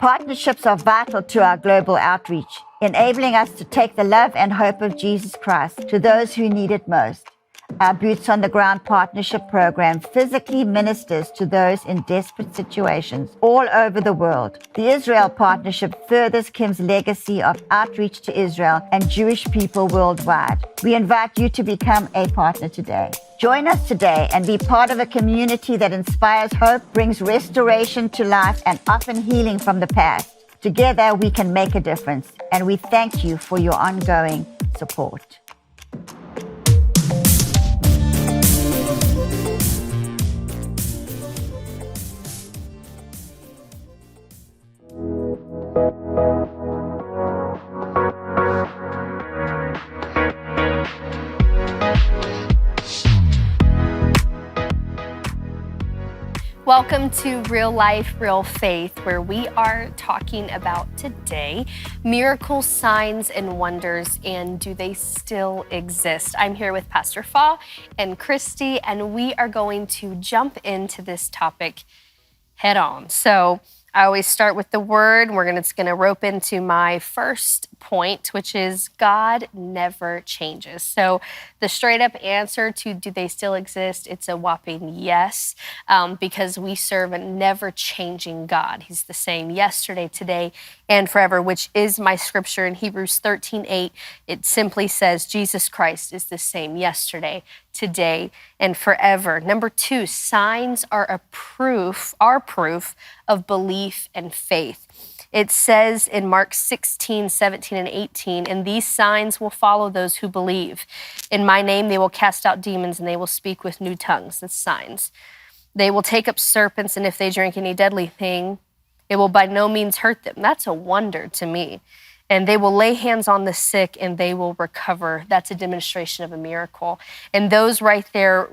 Partnerships are vital to our global outreach, enabling us to take the love and hope of Jesus Christ to those who need it most. Our Boots on the Ground Partnership Program physically ministers to those in desperate situations all over the world. The Israel Partnership furthers Kim's legacy of outreach to Israel and Jewish people worldwide. We invite you to become a partner today. Join us today and be part of a community that inspires hope, brings restoration to life, and often healing from the past. Together, we can make a difference, and we thank you for your ongoing support. Welcome to Real Life, Real Faith, where we are talking about today miracles, signs, and wonders, and do they still exist? I'm here with Pastor Fa and Christy, and we are going to jump into this topic head on. So I always start with the word. It's going to rope into my first point, which is God never changes. So the straight up answer to do they still exist? It's a whopping yes, because we serve a never changing God. He's the same yesterday, today, and forever, which is my scripture in Hebrews 13:8. It simply says Jesus Christ is the same yesterday, today, and forever. Number two, signs are proof of belief and faith. It says in Mark 16:17 and 18, and these signs will follow those who believe. In my name, they will cast out demons and they will speak with new tongues. That's signs. They will take up serpents, and if they drink any deadly thing, it will by no means hurt them. That's a wonder to me. And they will lay hands on the sick and they will recover. That's a demonstration of a miracle. And those right there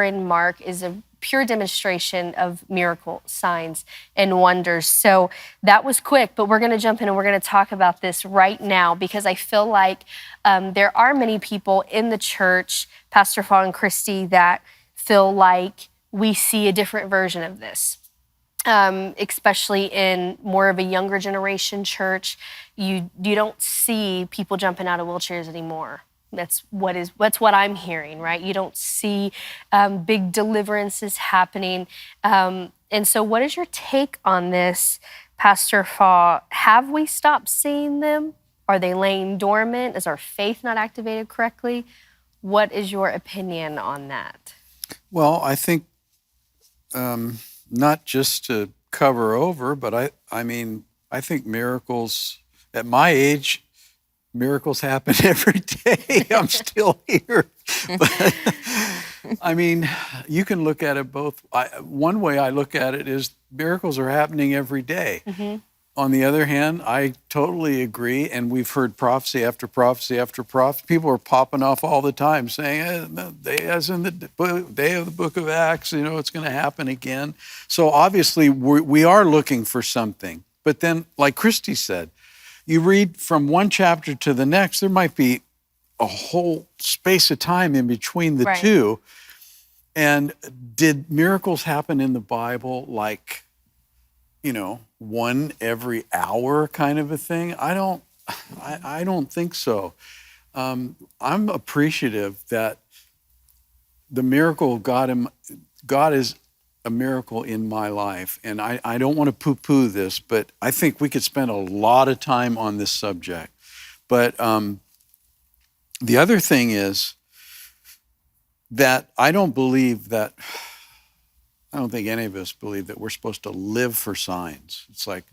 in Mark is a pure demonstration of miracle signs and wonders. So that was quick, but we're going to jump in and we're going to talk about this right now because I feel like there are many people in the church, Pastor Fa and Christy, that feel like we see a different version of this. Especially in more of a younger generation church, you don't see people jumping out of wheelchairs anymore. That's what I'm hearing, right? You don't see big deliverances happening. And so what is your take on this, Pastor Fa? Have we stopped seeing them? Are they laying dormant? Is our faith not activated correctly? What is your opinion on that? Well, I think not just to cover over, but I mean, I think miracles, at my age, miracles happen every day. I'm still here. But, I mean, you can look at it both. One way I look at it is miracles are happening every day. Mm-hmm. On the other hand, I totally agree, and we've heard prophecy after prophecy after prophecy. People are popping off all the time saying, as in the day of the book of Acts, it's going to happen again. So obviously, we are looking for something. But then, like Christy said, you read from one chapter to the next, there might be a whole space of time in between the two. And did miracles happen in the Bible like, one every hour kind of a thing? I don't think so. I'm appreciative that the miracle of God is a miracle in my life. And I don't want to poo-poo this, but I think we could spend a lot of time on this subject. But the other thing is that I don't think any of us believe that we're supposed to live for signs. It's like,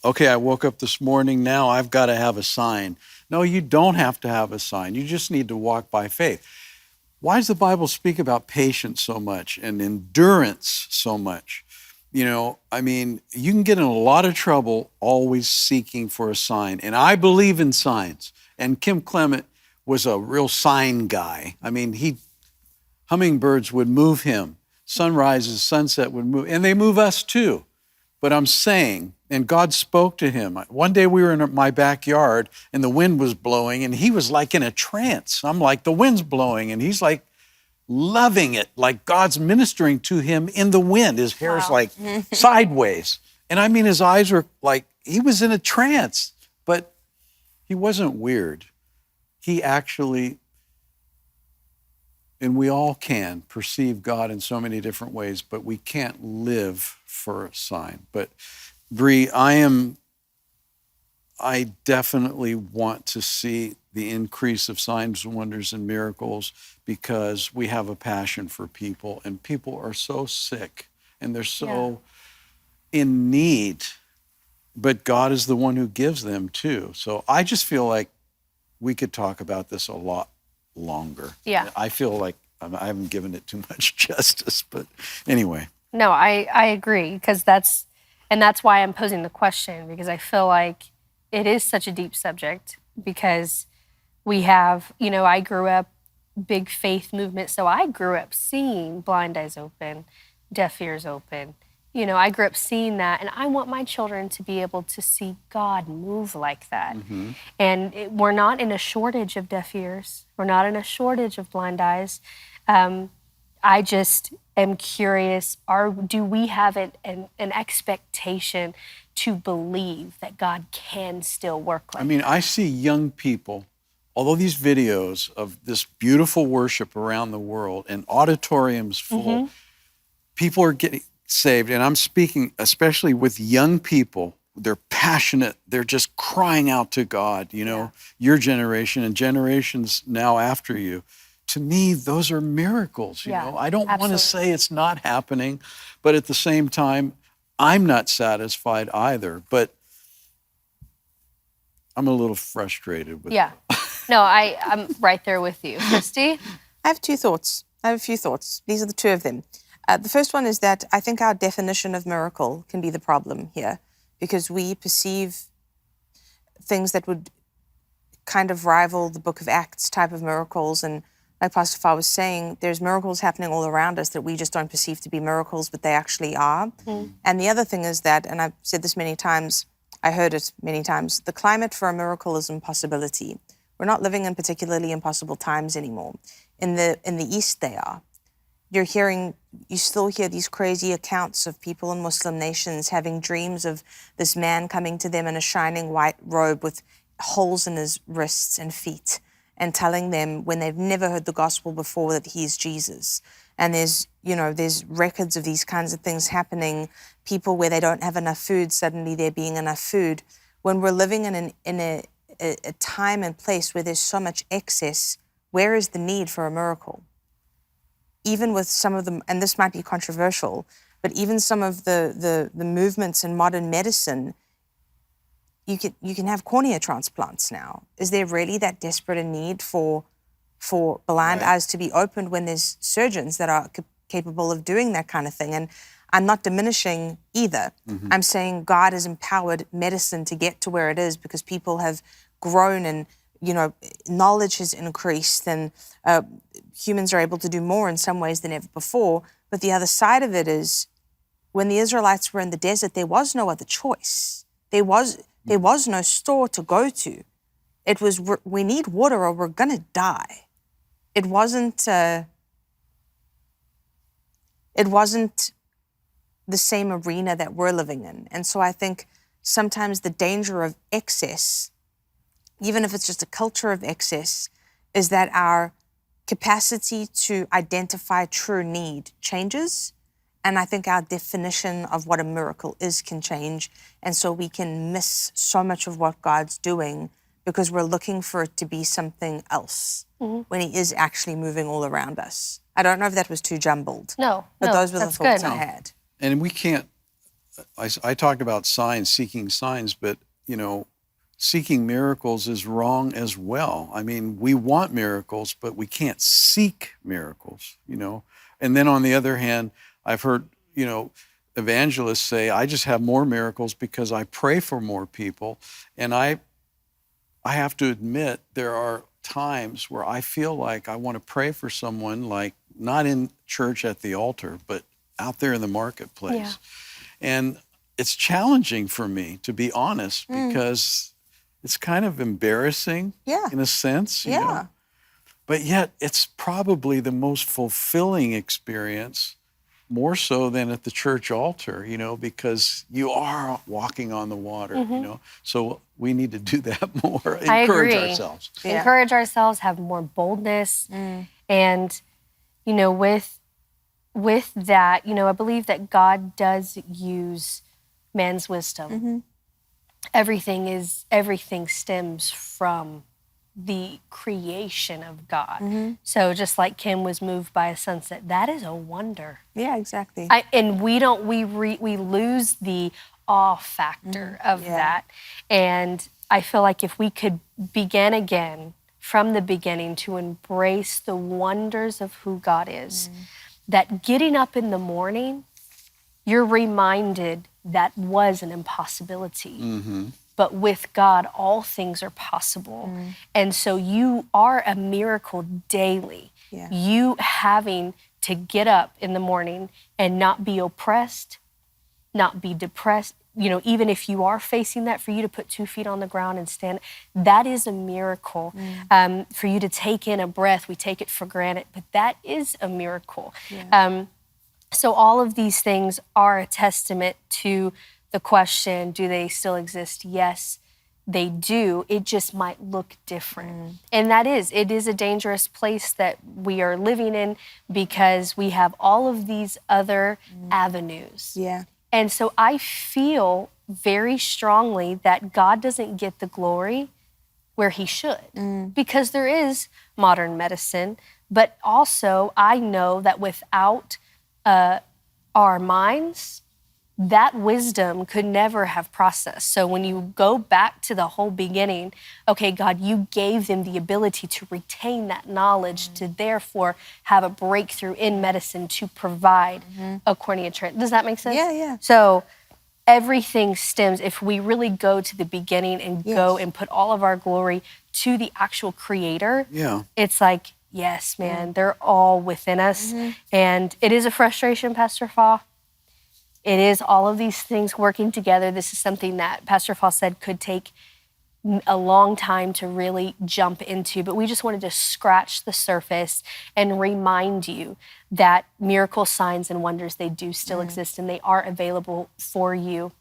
okay, I woke up this morning, now I've got to have a sign. No, you don't have to have a sign. You just need to walk by faith. Why does the Bible speak about patience so much and endurance so much? I mean, you can get in a lot of trouble always seeking for a sign. And I believe in signs. And Kim Clement was a real sign guy. I mean, hummingbirds would move him. Sunrises, sunset would move, and they move us too. But I'm saying, and God spoke to him. One day we were in my backyard and the wind was blowing and he was like in a trance. I'm like, the wind's blowing, and he's like loving it, like God's ministering to him in the wind. His hair's like sideways. And I mean, his eyes are like, he was in a trance, but he wasn't weird. He actually, and we all can perceive God in so many different ways, but we can't live for a sign. But Bree, I definitely want to see the increase of signs, wonders, and miracles because we have a passion for people, and people are so sick and they're so in need, but God is the one who gives them too. So I just feel like we could talk about this a lot longer. Yeah. I feel like I haven't given it too much justice, but anyway. No, I agree, because that's why I'm posing the question, because I feel like it is such a deep subject, because we have, I grew up big faith movement, so I grew up seeing blind eyes open, deaf ears open. I grew up seeing that, and I want my children to be able to see God move like that. Mm-hmm. And we're not in a shortage of deaf ears. We're not in a shortage of blind eyes. I just am curious, do we have an expectation to believe that God can still work like that? I see young people, although these videos of this beautiful worship around the world and auditoriums full, people are getting saved. And I'm speaking especially with young people. They're passionate. They're just crying out to God, your generation and generations now after you. To me, those are miracles, you know. I don't want to say it's not happening, but at the same time, I'm not satisfied either. But I'm a little frustrated with it. No, I'm right there with you. Christy? I have two thoughts. I have a few thoughts. These are the two of them. The first one is that I think our definition of miracle can be the problem here, because we perceive things that would kind of rival the book of Acts type of miracles. And like Pastor Farr was saying, there's miracles happening all around us that we just don't perceive to be miracles, but they actually are. And the other thing is that, and I've said this many times, I heard it many times, the climate for a miracle is impossibility. We're not living in particularly impossible times anymore. In the East, they are. You still hear these crazy accounts of people in Muslim nations having dreams of this man coming to them in a shining white robe with holes in his wrists and feet, and telling them, when they've never heard the gospel before, that he's Jesus. And there's records of these kinds of things happening. People where they don't have enough food, suddenly there being enough food. When we're living in a time and place where there's so much excess, where is the need for a miracle? Even with some of them, and this might be controversial, but even some of the movements in modern medicine, you can have cornea transplants now. Is there really that desperate a need for blind eyes to be opened when there's surgeons that are capable of doing that kind of thing? And I'm not diminishing either. I'm saying God has empowered medicine to get to where it is because people have grown and knowledge has increased, and humans are able to do more in some ways than ever before. But the other side of it is, when the Israelites were in the desert, there was no other choice. There was no store to go to. It was, we need water or we're going to die. It wasn't the same arena that we're living in. And so I think sometimes the danger of excess, even if it's just a culture of excess, is that our capacity to identify true need changes. And I think our definition of what a miracle is can change. And so we can miss so much of what God's doing because we're looking for it to be something else when he is actually moving all around us. I don't know if that was too jumbled. No, those were the thoughts good. I had. And we can't, I talked about signs, seeking signs, but, seeking miracles is wrong as well. We want miracles, but we can't seek miracles, And then on the other hand, I've heard, evangelists say, I just have more miracles because I pray for more people. And I have to admit, there are times where I feel like I want to pray for someone, like not in church at the altar, but out there in the marketplace. Yeah. And it's challenging for me, to be honest, because it's kind of embarrassing in a sense, you know. But yet it's probably the most fulfilling experience more so than at the church altar, because you are walking on the water, So we need to do that more. I Encourage agree. ourselves. Yeah. Encourage ourselves, have more boldness. And, with that, I believe that God does use man's wisdom. Everything stems from the creation of God. So just like Kim was moved by a sunset, that is a wonder. Yeah, exactly. And we lose the awe factor of that. And I feel like if we could begin again from the beginning to embrace the wonders of who God is, that getting up in the morning, you're reminded that was an impossibility. But with God, all things are possible. And so you are a miracle daily. Yeah. You having to get up in the morning and not be oppressed, not be depressed. Even if you are facing that, for you to put 2 feet on the ground and stand, that is a miracle. For you to take in a breath, we take it for granted, but that is a miracle. Yeah. So all of these things are a testament to the question, do they still exist? Yes, they do. It just might look different. And it is a dangerous place that we are living in, because we have all of these other avenues. Yeah. And so I feel very strongly that God doesn't get the glory where he should, because there is modern medicine, but also I know that without our minds, that wisdom could never have processed. So when you go back to the whole beginning, okay, God, you gave them the ability to retain that knowledge, to therefore have a breakthrough in medicine to provide a cornea transplant. Does that make sense? Yeah, yeah. So everything stems, if we really go to the beginning and go and put all of our glory to the actual creator, it's like, yes, man, they're all within us. And it is a frustration, Pastor Fa. It is all of these things working together. This is something that Pastor Fa said could take a long time to really jump into, but we just wanted to scratch the surface and remind you that miracle signs and wonders, they do still exist, and they are available for you.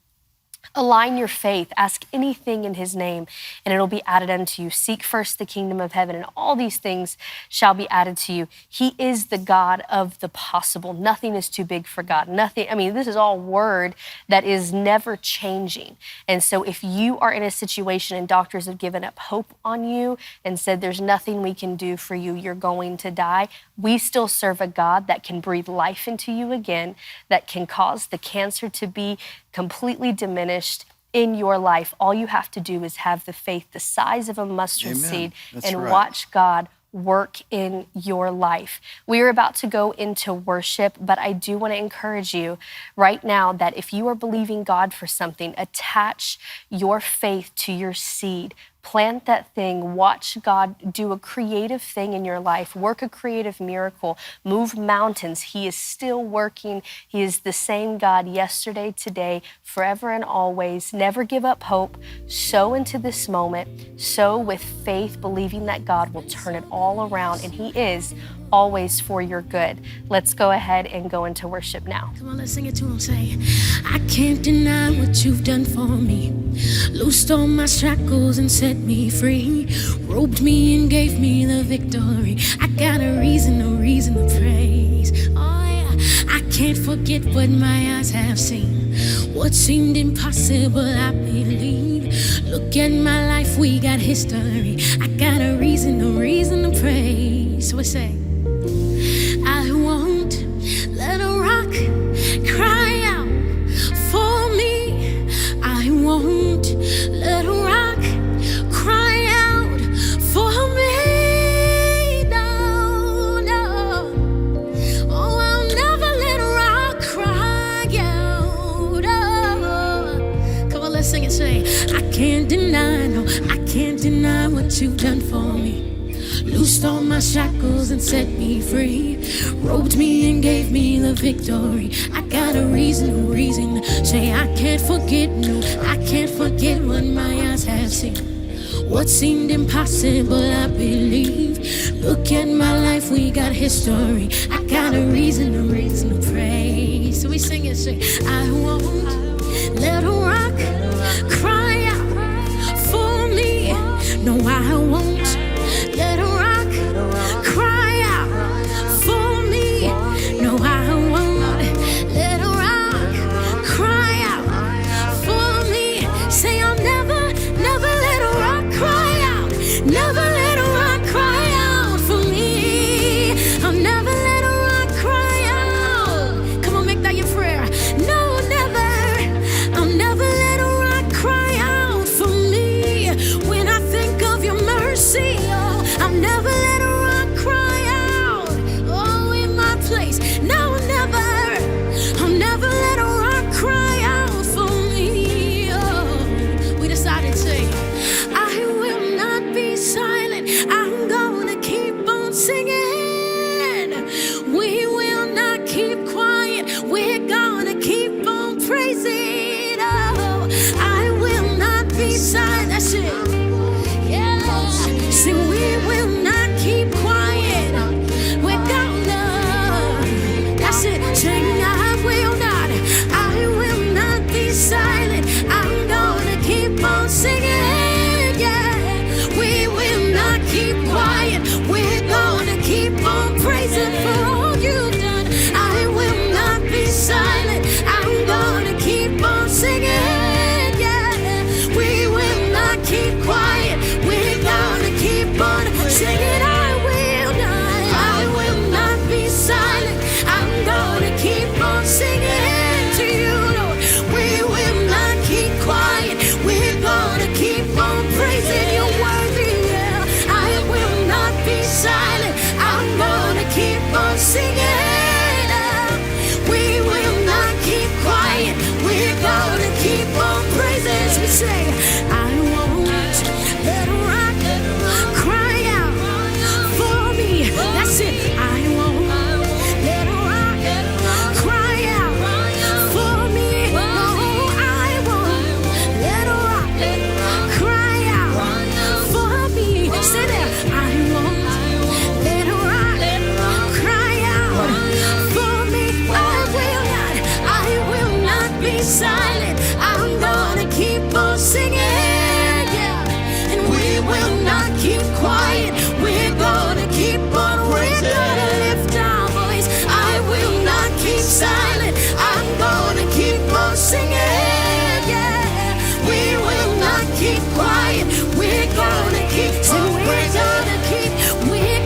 Align your faith. Ask anything in his name, and it'll be added unto you. Seek first the kingdom of heaven, and all these things shall be added to you. He is the God of the possible. Nothing is too big for God. Nothing. This is all word that is never changing. And so if you are in a situation and doctors have given up hope on you and said there's nothing we can do for you, you're going to die, we still serve a God that can breathe life into you again, that can cause the cancer to be completely diminished in your life. All you have to do is have the faith the size of a mustard seed and watch God work in your life. We are about to go into worship, but I do want to encourage you right now that if you are believing God for something, attach your faith to your seed. Plant that thing. Watch God do a creative thing in your life. Work a creative miracle. Move mountains. He is still working. He is the same God yesterday, today, forever and always. Never give up hope. Sow into this moment. Sow with faith, believing that God will turn it all around, and he is always for your good. Let's go ahead and go into worship now. Come on, let's sing it to him. Say, I can't deny what you've done for me. Loosed all my shackles and set me free. Robed me and gave me the victory. I got a reason to praise. Oh yeah, I can't forget what my eyes have seen. What seemed impossible, I believe. Look at my life, we got history. I got a reason to praise. So we say, I won't let a rock cry out for me. I won't let a rock cry out for me. No, no. Oh, I'll never let a rock cry out. Oh. Come on, let's sing it. Say, I can't deny, no, I can't deny what you've done for me. Loosed all my shackles and set me free. Robed me and gave me the victory. I got a reason to say I can't forget, no, I can't forget what my eyes have seen. What seemed impossible, I believe. Look at my life, we got history. I got a reason to praise. So we sing it, say, I won't let a rock cry out for me. No, I won't let a rock cry out for me. No, I won't let a rock cry out for me. Say, I'll never, never let a rock cry out. Never let a rock cry out for me. I'll never let a rock cry out. Come on, make that your prayer. No, never. I'll never let a rock cry out for me. When I think of your mercy, oh, I'll never let a rock cry out. Oh, in my place. No, never. I'll never let a rock cry out for me. Oh, we decided to say, I will not be silent. I'm gonna keep on singing. We will not keep quiet. We're gonna keep on praising. Oh, I will not be silent. That's it. Yeah. See, we will not keep quiet. We're gonna. That's it. Sing, I will not be silent. I'm gonna keep on singing. Yeah. We will not keep quiet. We're gonna keep on praising for all you've done. I will not be silent. I'm gonna keep on singing. Yeah. We will not keep quiet. We're gonna keep on singing. I will not be silent. I'm gonna keep on singing to you, Lord. We will not keep quiet. We're gonna keep on praising your worthy. Yeah. I will not be silent. I'm gonna keep on singing. We will not keep quiet. We're gonna keep on praising. So we say, I won't let a rock cry out for me. That's it. I won't let a rock cry out for me. No, I won't let a rock cry out for me. Say that. I won't let a rock cry out for me. I will not be silent. I'm gonna keep on singing. Yeah. And we will not keep quiet. We're gonna keep on. We're gonna lift our voice. I will not keep silent. I'm gonna keep on singing. Yeah. We will not keep quiet. We're gonna keep on. We're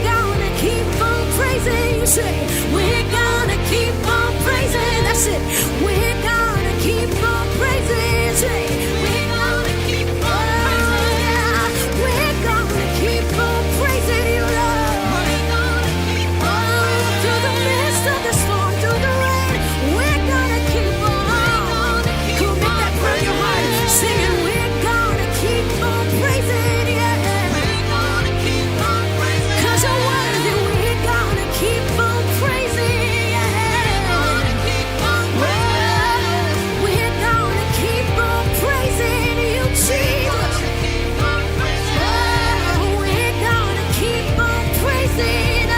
gonna keep on praising. You say, we're gonna keep on praising. That's it. We're gonna keep on praising. Say, we're gonna keep on praising. Yeah. We're gonna keep on praising you, Lord. We're gonna keep on through the midst of the storm, through the rain. We're gonna keep on. Come on, make that prayer in your heart. Singing, we're gonna keep on praising. Yeah. We're gonna keep on praising. 'Cause you're worthy. We're gonna keep on praising. Yeah. We're gonna keep on praising. We're gonna keep on praising you, Jesus. Oh, we're gonna keep on praising.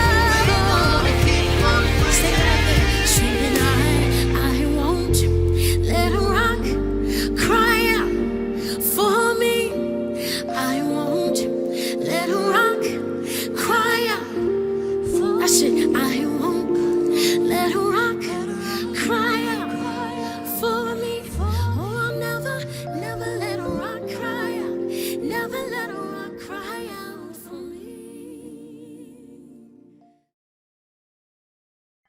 Singing, I won't let a rock cry out for me. I won't let a rock cry out for me. That's it. I won't let a rock cry out for me. Oh, I'll never, never let a rock cry out. Never let a rock cry out for me.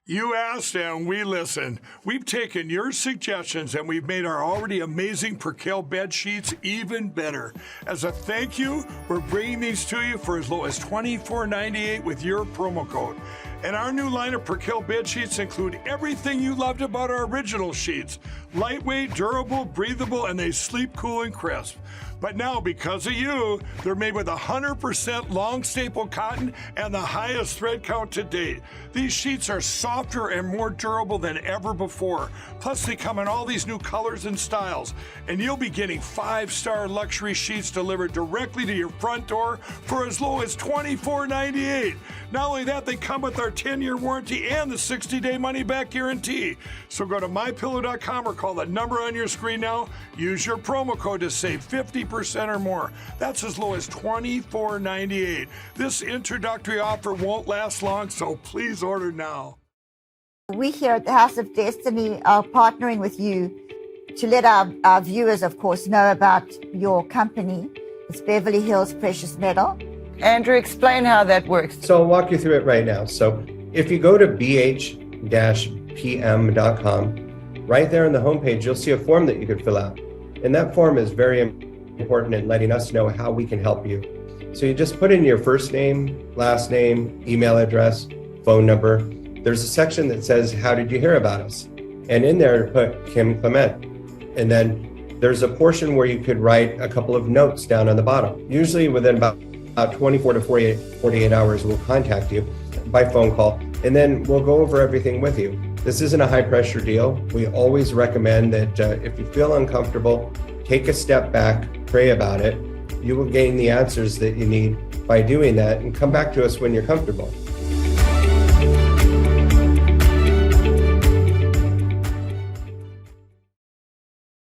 You asked and we listened. We've taken your suggestions and we've made our already amazing Percale bed sheets even better. As a thank you, we're bringing these to you for as low as $24.98 with your promo code. And our new line of Percale bed sheets include everything you loved about our original sheets. Lightweight, durable, breathable, and they sleep cool and crisp. But now, because of you, they're made with 100% long staple cotton and the highest thread count to date. These sheets are softer and more durable than ever before. Plus, they come in all these new colors and styles. And you'll be getting 5-star luxury sheets delivered directly to your front door for as low as $24.98. Not only that, they come with our 10-year warranty and the 60-day money-back guarantee. So go to mypillow.com or call the number on your screen now. Use your promo code to save 50% or more. That's as low as $24.98. This introductory offer won't last long, so please order now. We here at the House of Destiny are partnering with you to let our viewers, of course, know about your company. It's Beverly Hills Precious Metal. Andrew, explain how that works. So I'll walk you through it right now. So if you go to bh-pm.com, right there on the homepage, you'll see a form that you could fill out. And that form is very important in letting us know how we can help you. So you just put in your first name, last name, email address, phone number. There's a section that says, how did you hear about us? And in there, put Kim Clement. And then there's a portion where you could write a couple of notes down on the bottom. Usually within about 24 to 48 hours, we'll contact you by phone call, and then we'll go over everything with you. This isn't a high pressure deal. We always recommend that if you feel uncomfortable, take a step back, pray about it. You will gain the answers that you need by doing that, and come back to us when you're comfortable.